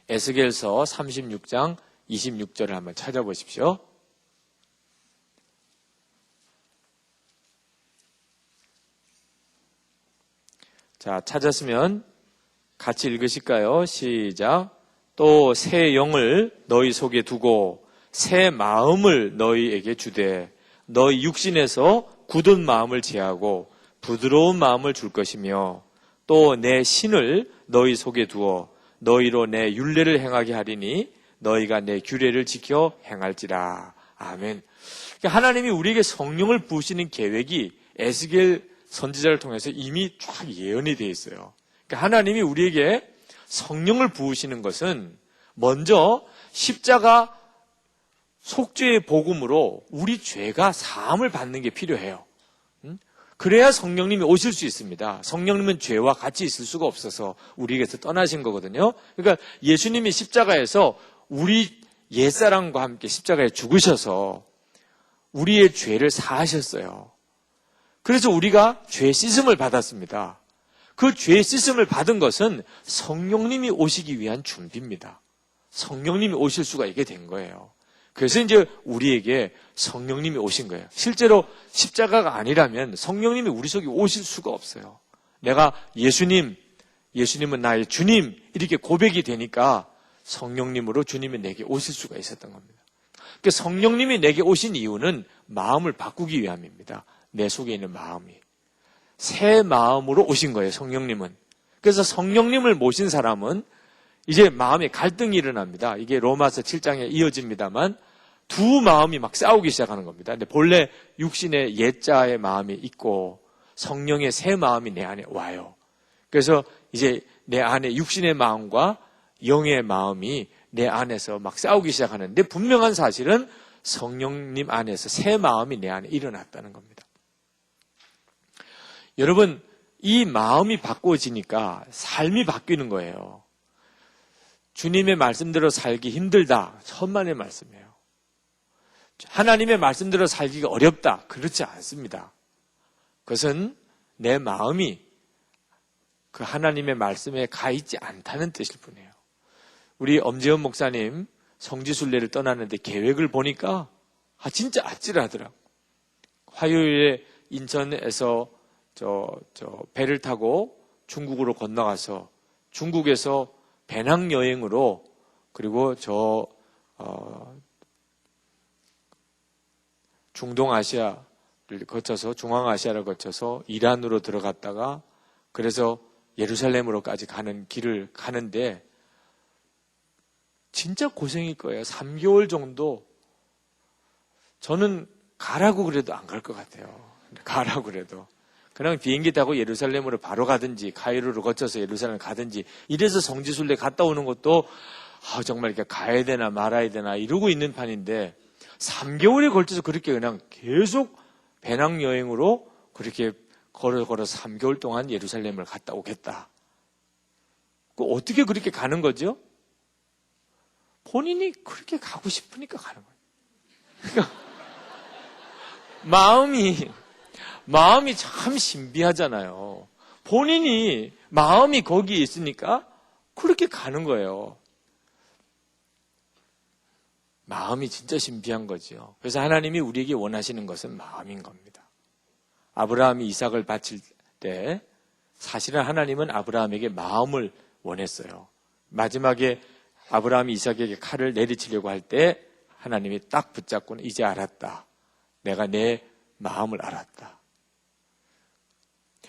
에스겔서 36장 26절을 한번 찾아보십시오. 자, 찾았으면 같이 읽으실까요? 시작. 또 새 영을 너희 속에 두고 새 마음을 너희에게 주되 너희 육신에서 굳은 마음을 제하고 부드러운 마음을 줄 것이며 또 내 신을 너희 속에 두어 너희로 내 율례를 행하게 하리니 너희가 내 규례를 지켜 행할지라. 아멘. 하나님이 우리에게 성령을 부으시는 계획이 에스겔 선지자를 통해서 이미 쫙 예언이 되어 있어요. 그러니까 하나님이 우리에게 성령을 부으시는 것은 먼저 십자가 속죄의 복음으로 우리 죄가 사함을 받는 게 필요해요. 그래야 성령님이 오실 수 있습니다. 성령님은 죄와 같이 있을 수가 없어서 우리에게서 떠나신 거거든요. 그러니까 예수님이 십자가에서 우리 옛사람과 함께 십자가에 죽으셔서 우리의 죄를 사하셨어요. 그래서 우리가 죄 씻음을 받았습니다. 그 죄 씻음을 받은 것은 성령님이 오시기 위한 준비입니다. 성령님이 오실 수가 있게 된 거예요. 그래서 이제 우리에게 성령님이 오신 거예요. 실제로 십자가가 아니라면 성령님이 우리 속에 오실 수가 없어요. 내가 예수님은 나의 주님 이렇게 고백이 되니까 성령님으로 주님이 내게 오실 수가 있었던 겁니다. 그러니까 성령님이 내게 오신 이유는 마음을 바꾸기 위함입니다. 내 속에 있는 마음이. 새 마음으로 오신 거예요, 성령님은. 그래서 성령님을 모신 사람은 이제 마음에 갈등이 일어납니다. 이게 로마서 7장에 이어집니다만 두 마음이 막 싸우기 시작하는 겁니다. 근데 본래 육신의 옛자의 마음이 있고 성령의 새 마음이 내 안에 와요. 그래서 이제 내 안에 육신의 마음과 영의 마음이 내 안에서 막 싸우기 시작하는데 분명한 사실은 성령님 안에서 새 마음이 내 안에 일어났다는 겁니다. 여러분, 이 마음이 바꿔지니까 삶이 바뀌는 거예요. 주님의 말씀대로 살기 힘들다. 천만의 말씀이에요. 하나님의 말씀대로 살기가 어렵다. 그렇지 않습니다. 그것은 내 마음이 그 하나님의 말씀에 가 있지 않다는 뜻일 뿐이에요. 우리 엄재원 목사님 성지순례를 떠나는데 계획을 보니까 진짜 아찔하더라고. 화요일에 인천에서 배를 타고 중국으로 건너가서 중국에서 배낭여행으로 그리고 중동아시아를 거쳐서 중앙아시아를 거쳐서 이란으로 들어갔다가 그래서 예루살렘으로까지 가는 길을 가는데 진짜 고생일 거예요. 3개월 정도. 저는 가라고 그래도 안 갈 것 같아요. 가라고 그래도. 그냥 비행기 타고 예루살렘으로 바로 가든지 카이로를 거쳐서 예루살렘 가든지 이래서 성지순례 갔다 오는 것도 정말 이렇게 가야 되나 말아야 되나 이러고 있는 판인데 3개월에 걸쳐서 그렇게 그냥 계속 배낭여행으로 그렇게 걸어 3개월 동안 예루살렘을 갔다 오겠다. 어떻게 그렇게 가는 거죠? 본인이 그렇게 가고 싶으니까 가는 거예요. 그러니까 마음이 참 신비하잖아요. 본인이 마음이 거기에 있으니까 그렇게 가는 거예요. 마음이 진짜 신비한 거죠. 그래서 하나님이 우리에게 원하시는 것은 마음인 겁니다. 아브라함이 이삭을 바칠 때 사실은 하나님은 아브라함에게 마음을 원했어요. 마지막에 아브라함이 이삭에게 칼을 내리치려고 할 때 하나님이 딱 붙잡고는 이제 알았다. 내가 내 마음을 알았다.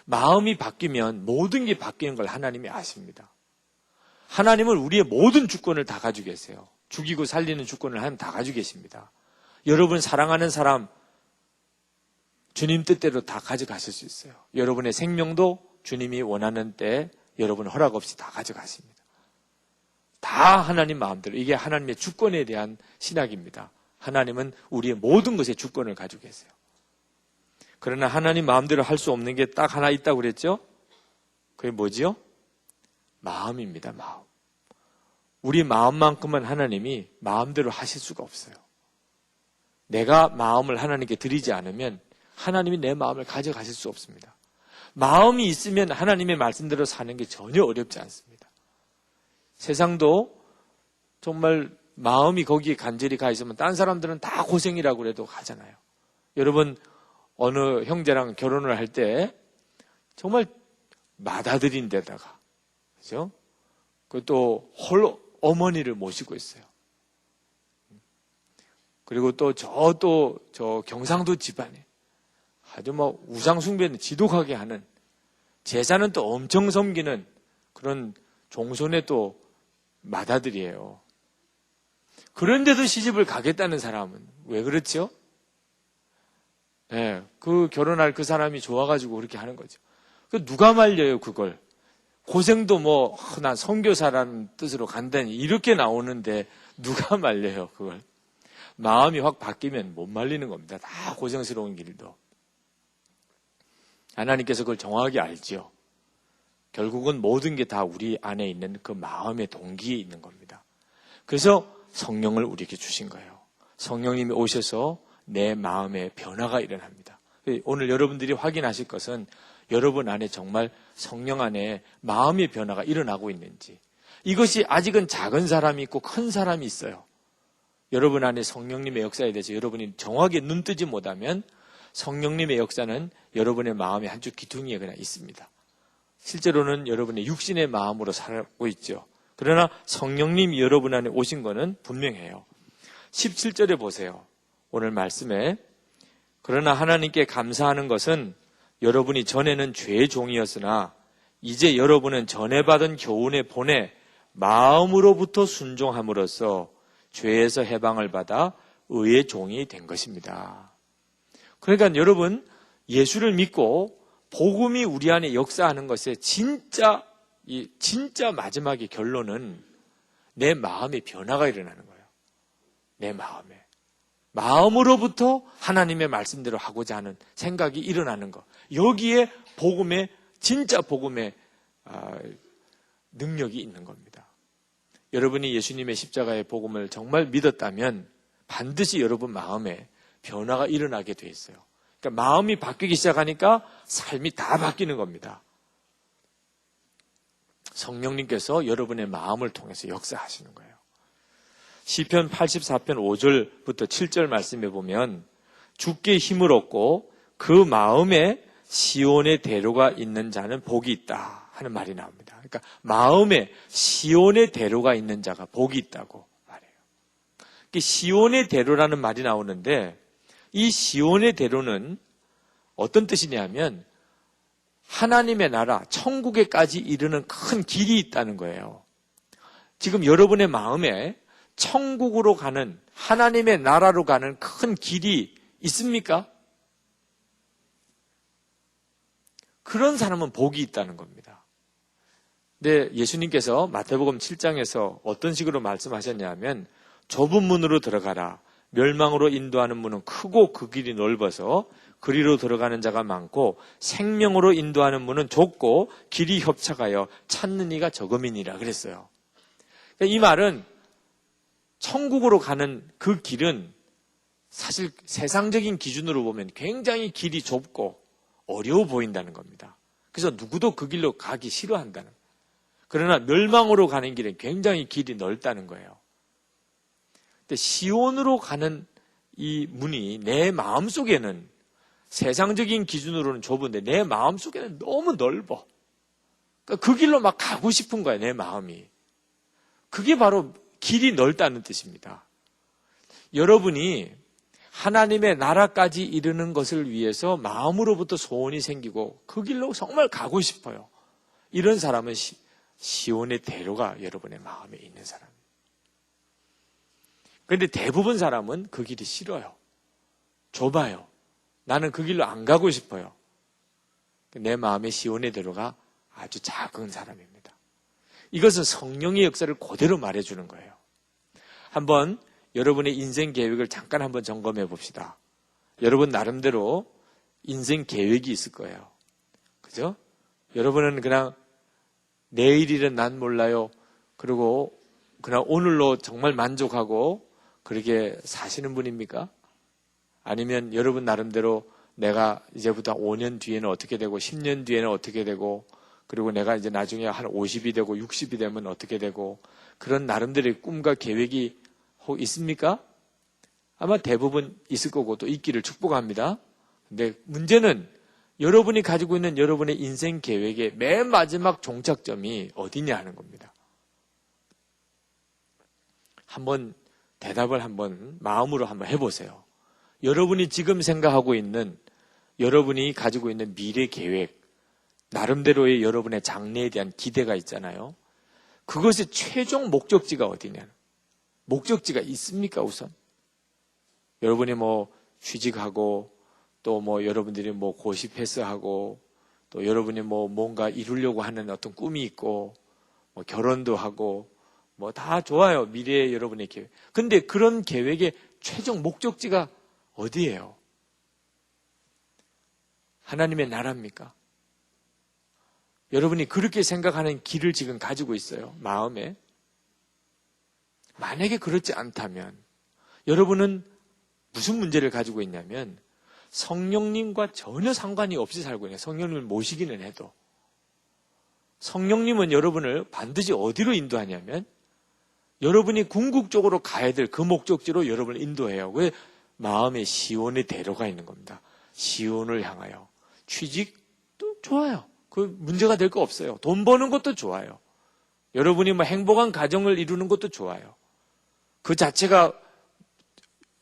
마음이 바뀌면 모든 게 바뀌는 걸 하나님이 아십니다. 하나님은 우리의 모든 주권을 다 가지고 계세요. 죽이고 살리는 주권을 하나님 다 가지고 계십니다. 여러분 사랑하는 사람 주님 뜻대로 다 가져가실 수 있어요. 여러분의 생명도 주님이 원하는 때 여러분 허락 없이 다 가져가십니다. 다 하나님 마음대로. 이게 하나님의 주권에 대한 신학입니다. 하나님은 우리의 모든 것에 주권을 가지고 계세요. 그러나 하나님 마음대로 할 수 없는 게 딱 하나 있다고 그랬죠? 그게 뭐지요? 마음입니다. 마음. 우리 마음만큼은 하나님이 마음대로 하실 수가 없어요. 내가 마음을 하나님께 드리지 않으면 하나님이 내 마음을 가져가실 수 없습니다. 마음이 있으면 하나님의 말씀대로 사는 게 전혀 어렵지 않습니다. 세상도 정말 마음이 거기에 간절히 가 있으면 딴 사람들은 다 고생이라고 그래도 하잖아요. 여러분 어느 형제랑 결혼을 할 때 정말 ματ아들인 데다가 그죠? 그것도 홀로 어머니를 모시고 있어요. 그리고 또 저 경상도 집안에 아주 뭐 우상 숭배는 지독하게 하는 제사는 또 엄청 섬기는 그런 종손의 또 맏아들이에요. 그런데도 시집을 가겠다는 사람은 왜 그렇죠? 네, 그 결혼할 그 사람이 좋아가지고 그렇게 하는 거죠. 그 누가 말려요 그걸? 고생도 난 선교사라는 뜻으로 간다니 이렇게 나오는데 누가 말려요 그걸? 마음이 확 바뀌면 못 말리는 겁니다. 다 고생스러운 길도. 하나님께서 그걸 정확하게 알지요. 결국은 모든 게 다 우리 안에 있는 그 마음의 동기에 있는 겁니다. 그래서 성령을 우리에게 주신 거예요. 성령님이 오셔서 내 마음에 변화가 일어납니다. 오늘 여러분들이 확인하실 것은 여러분 안에 정말 성령 안에 마음의 변화가 일어나고 있는지. 이것이 아직은 작은 사람이 있고 큰 사람이 있어요. 여러분 안에 성령님의 역사에 대해서 여러분이 정확하게 눈뜨지 못하면 성령님의 역사는 여러분의 마음의 한쪽 기둥이에 그냥 있습니다. 실제로는 여러분의 육신의 마음으로 살고 있죠. 그러나 성령님이 여러분 안에 오신 것은 분명해요. 17절에 보세요. 오늘 말씀에 그러나 하나님께 감사하는 것은 여러분이 전에는 죄의 종이었으나 이제 여러분은 전에 받은 교훈의 본에 마음으로부터 순종함으로써 죄에서 해방을 받아 의의 종이 된 것입니다. 그러니까 여러분 예수를 믿고 복음이 우리 안에 역사하는 것의 진짜 마지막의 결론은 내 마음의 변화가 일어나는 거예요. 내 마음에. 마음으로부터 하나님의 말씀대로 하고자 하는 생각이 일어나는 것. 여기에 진짜 복음의 능력이 있는 겁니다. 여러분이 예수님의 십자가의 복음을 정말 믿었다면 반드시 여러분 마음에 변화가 일어나게 돼 있어요. 그러니까 마음이 바뀌기 시작하니까 삶이 다 바뀌는 겁니다. 성령님께서 여러분의 마음을 통해서 역사하시는 거예요. 시편 84편 5절부터 7절 말씀에 보면 주께 힘을 얻고 그 마음에 시온의 대로가 있는 자는 복이 있다 하는 말이 나옵니다. 그러니까 마음에 시온의 대로가 있는 자가 복이 있다고 말해요. 시온의 대로라는 말이 나오는데 이 시온의 대로는 어떤 뜻이냐면 하나님의 나라, 천국에까지 이르는 큰 길이 있다는 거예요. 지금 여러분의 마음에 천국으로 가는, 하나님의 나라로 가는 큰 길이 있습니까? 그런 사람은 복이 있다는 겁니다. 근데 예수님께서 마태복음 7장에서 어떤 식으로 말씀하셨냐면 좁은 문으로 들어가라. 멸망으로 인도하는 문은 크고 그 길이 넓어서 그리로 들어가는 자가 많고 생명으로 인도하는 문은 좁고 길이 협착하여 찾는 이가 적음이니라 그랬어요. 이 말은 천국으로 가는 그 길은 사실 세상적인 기준으로 보면 굉장히 길이 좁고 어려워 보인다는 겁니다. 그래서 누구도 그 길로 가기 싫어한다는 거예요. 그러나 멸망으로 가는 길은 굉장히 길이 넓다는 거예요. 근데 시온으로 가는 이 문이 내 마음속에는 세상적인 기준으로는 좁은데 내 마음속에는 너무 넓어. 그러니까 그 길로 막 가고 싶은 거야, 내 마음이. 그게 바로 길이 넓다는 뜻입니다. 여러분이 하나님의 나라까지 이르는 것을 위해서 마음으로부터 소원이 생기고 그 길로 정말 가고 싶어요. 이런 사람은 시온의 대로가 여러분의 마음에 있는 사람입니다. 그런데 대부분 사람은 그 길이 싫어요. 좁아요. 나는 그 길로 안 가고 싶어요. 내 마음의 시온의 대로가 아주 작은 사람입니다. 이것은 성령의 역사를 그대로 말해주는 거예요. 한번 여러분의 인생 계획을 잠깐 한번 점검해 봅시다. 여러분 나름대로 인생 계획이 있을 거예요. 그죠? 여러분은 그냥 내일일은 난 몰라요. 그리고 그냥 오늘로 정말 만족하고 그렇게 사시는 분입니까? 아니면 여러분 나름대로 내가 이제부터 5년 뒤에는 어떻게 되고 10년 뒤에는 어떻게 되고 그리고 내가 이제 나중에 한 50이 되고 60이 되면 어떻게 되고 그런 나름대로의 꿈과 계획이 혹 있습니까? 아마 대부분 있을 거고 또 있기를 축복합니다. 근데 문제는 여러분이 가지고 있는 여러분의 인생 계획의 맨 마지막 종착점이 어디냐 하는 겁니다. 한번 대답을 한번 마음으로 한번 해보세요. 여러분이 지금 생각하고 있는 여러분이 가지고 있는 미래 계획, 나름대로의 여러분의 장래에 대한 기대가 있잖아요. 그것의 최종 목적지가 어디냐? 목적지가 있습니까, 우선? 여러분이 뭐 취직하고 또 뭐 여러분들이 뭐 고시 패스하고 또 여러분이 뭐 뭔가 이루려고 하는 어떤 꿈이 있고 뭐 결혼도 하고 뭐 다 좋아요. 미래의 여러분의 계획. 근데 그런 계획의 최종 목적지가 어디예요? 하나님의 나라입니까? 여러분이 그렇게 생각하는 길을 지금 가지고 있어요. 마음에. 만약에 그렇지 않다면 여러분은 무슨 문제를 가지고 있냐면 성령님과 전혀 상관이 없이 살고 있는 성령님을 모시기는 해도 성령님은 여러분을 반드시 어디로 인도하냐면 여러분이 궁극적으로 가야 될 그 목적지로 여러분을 인도해요. 왜? 마음에 시온의 대로가 있는 겁니다. 시온을 향하여. 취직도 좋아요. 그 문제가 될 거 없어요. 돈 버는 것도 좋아요. 여러분이 뭐 행복한 가정을 이루는 것도 좋아요. 그 자체가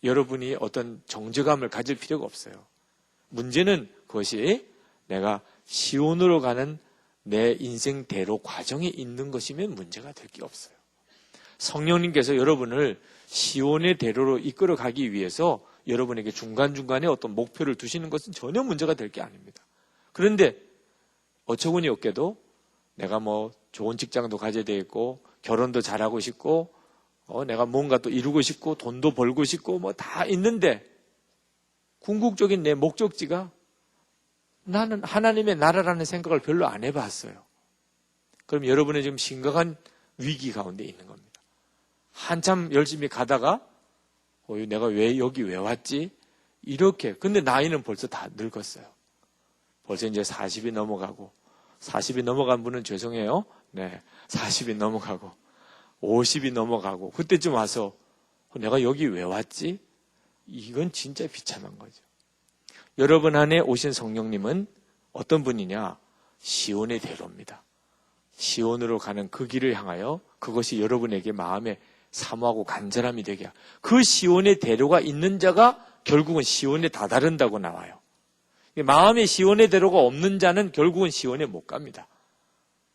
여러분이 어떤 정죄감을 가질 필요가 없어요. 문제는 그것이 내가 시온으로 가는 내 인생대로 과정에 있는 것이면 문제가 될 게 없어요. 성령님께서 여러분을 시온의 대로로 이끌어 가기 위해서 여러분에게 중간중간에 어떤 목표를 두시는 것은 전혀 문제가 될 게 아닙니다. 그런데 어처구니 없게도 내가 뭐 좋은 직장도 가져야 되겠고 결혼도 잘하고 싶고 내가 뭔가 또 이루고 싶고 돈도 벌고 싶고 뭐 다 있는데 궁극적인 내 목적지가 나는 하나님의 나라라는 생각을 별로 안 해봤어요. 그럼 여러분은 지금 심각한 위기 가운데 있는 겁니다. 한참 열심히 가다가 내가 여기 왜 왔지? 이렇게. 근데 나이는 벌써 다 늙었어요. 벌써 이제 40이 넘어가고 40이 넘어간 분은 죄송해요. 네, 40이 넘어가고 50이 넘어가고 그때쯤 와서 내가 여기 왜 왔지? 이건 진짜 비참한 거죠. 여러분 안에 오신 성령님은 어떤 분이냐? 시온의 대로입니다. 시온으로 가는 그 길을 향하여 그것이 여러분에게 마음에 사모하고 간절함이 되게 그 시온의 대로가 있는 자가 결국은 시온에 다다른다고 나와요. 마음에 시온의 대로가 없는 자는 결국은 시온에 못 갑니다.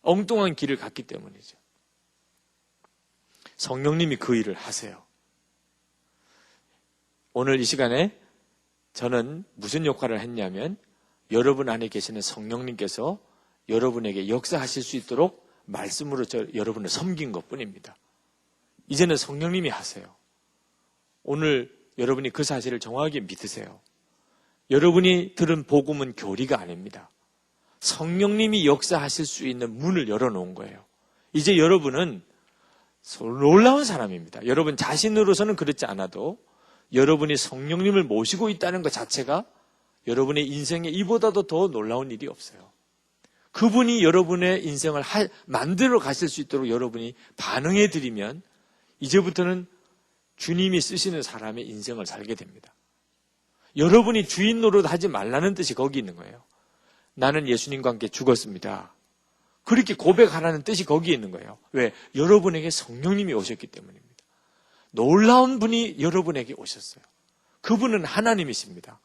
엉뚱한 길을 갔기 때문이죠. 성령님이 그 일을 하세요. 오늘 이 시간에 저는 무슨 역할을 했냐면 여러분 안에 계시는 성령님께서 여러분에게 역사하실 수 있도록 말씀으로 여러분을 섬긴 것뿐입니다. 이제는 성령님이 하세요. 오늘 여러분이 그 사실을 정확하게 믿으세요. 여러분이 들은 복음은 교리가 아닙니다. 성령님이 역사하실 수 있는 문을 열어놓은 거예요. 이제 여러분은 놀라운 사람입니다. 여러분 자신으로서는 그렇지 않아도 여러분이 성령님을 모시고 있다는 것 자체가 여러분의 인생에 이보다도 더 놀라운 일이 없어요. 그분이 여러분의 인생을 만들어 가실 수 있도록 여러분이 반응해 드리면 이제부터는 주님이 쓰시는 사람의 인생을 살게 됩니다. 여러분이 주인 노릇하지 말라는 뜻이 거기 있는 거예요. 나는 예수님과 함께 죽었습니다. 그렇게 고백하라는 뜻이 거기에 있는 거예요. 왜? 여러분에게 성령님이 오셨기 때문입니다. 놀라운 분이 여러분에게 오셨어요. 그분은 하나님이십니다.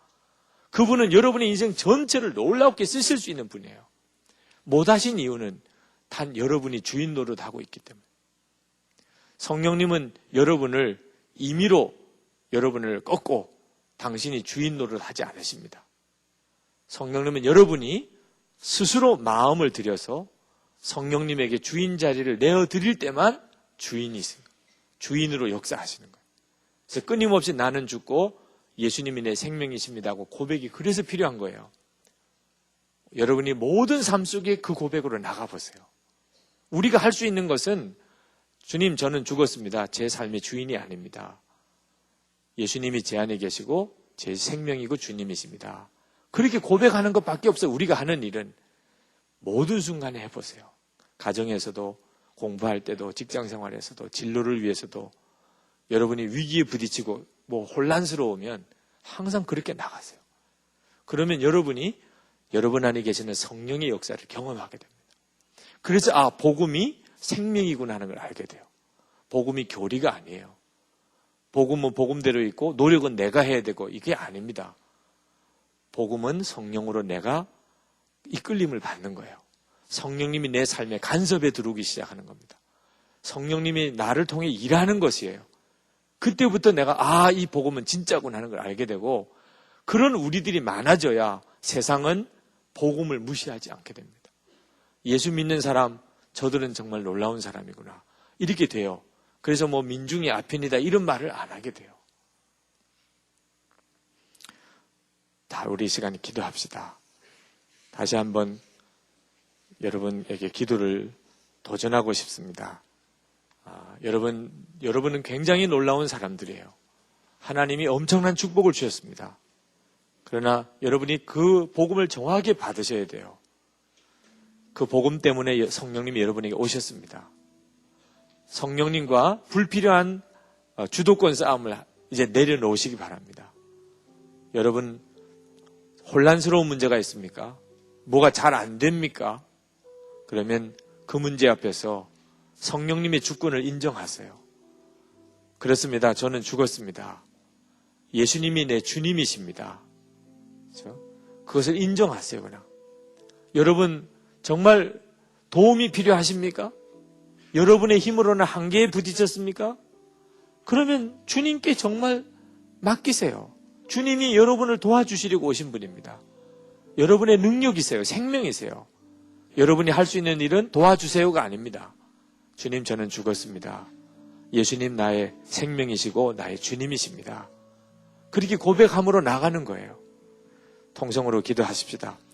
그분은 여러분의 인생 전체를 놀랍게 쓰실 수 있는 분이에요. 못하신 이유는 단 여러분이 주인 노릇하고 있기 때문에. 성령님은 여러분을 임의로 여러분을 꺾고 당신이 주인 노릇하지 않으십니다. 성령님은 여러분이 스스로 마음을 들여서 성령님에게 주인 자리를 내어드릴 때만 주인으로 역사하시는 거예요. 그래서 끊임없이 나는 죽고 예수님이 내 생명이십니다 하고 고백이 그래서 필요한 거예요. 여러분이 모든 삶 속에 그 고백으로 나가보세요. 우리가 할 수 있는 것은 주님 저는 죽었습니다. 제 삶의 주인이 아닙니다. 예수님이 제 안에 계시고 제 생명이고 주님이십니다. 그렇게 고백하는 것밖에 없어요. 우리가 하는 일은 모든 순간에 해보세요. 가정에서도 공부할 때도 직장생활에서도 진로를 위해서도 여러분이 위기에 부딪히고 혼란스러우면 항상 그렇게 나가세요. 그러면 여러분이 여러분 안에 계시는 성령의 역사를 경험하게 됩니다. 그래서 복음이 생명이구나 하는 걸 알게 돼요. 복음이 교리가 아니에요. 복음은 복음대로 있고 노력은 내가 해야 되고 이게 아닙니다. 복음은 성령으로 내가 이끌림을 받는 거예요. 성령님이 내 삶에 간섭에 들어오기 시작하는 겁니다. 성령님이 나를 통해 일하는 것이에요. 그때부터 내가 이 복음은 진짜구나 하는 걸 알게 되고 그런 우리들이 많아져야 세상은 복음을 무시하지 않게 됩니다. 예수 믿는 사람, 저들은 정말 놀라운 사람이구나. 이렇게 돼요. 그래서 민중의 아편이다 이런 말을 안 하게 돼요. 우리 이 시간에 기도합시다. 다시 한번 여러분에게 기도를 도전하고 싶습니다. 여러분은 굉장히 놀라운 사람들이에요. 하나님이 엄청난 축복을 주셨습니다. 그러나 여러분이 그 복음을 정확하게 받으셔야 돼요. 그 복음 때문에 성령님이 여러분에게 오셨습니다. 성령님과 불필요한 주도권 싸움을 이제 내려놓으시기 바랍니다. 여러분 혼란스러운 문제가 있습니까? 뭐가 잘 안 됩니까? 그러면 그 문제 앞에서 성령님의 주권을 인정하세요. 그렇습니다. 저는 죽었습니다. 예수님이 내 주님이십니다. 그렇죠? 그것을 인정하세요. 그냥. 여러분 정말 도움이 필요하십니까? 여러분의 힘으로는 한계에 부딪혔습니까? 그러면 주님께 정말 맡기세요. 주님이 여러분을 도와주시려고 오신 분입니다. 여러분의 능력이세요. 생명이세요. 여러분이 할 수 있는 일은 도와주세요가 아닙니다. 주님 저는 죽었습니다. 예수님 나의 생명이시고 나의 주님이십니다. 그렇게 고백함으로 나가는 거예요. 통성으로 기도하십시다.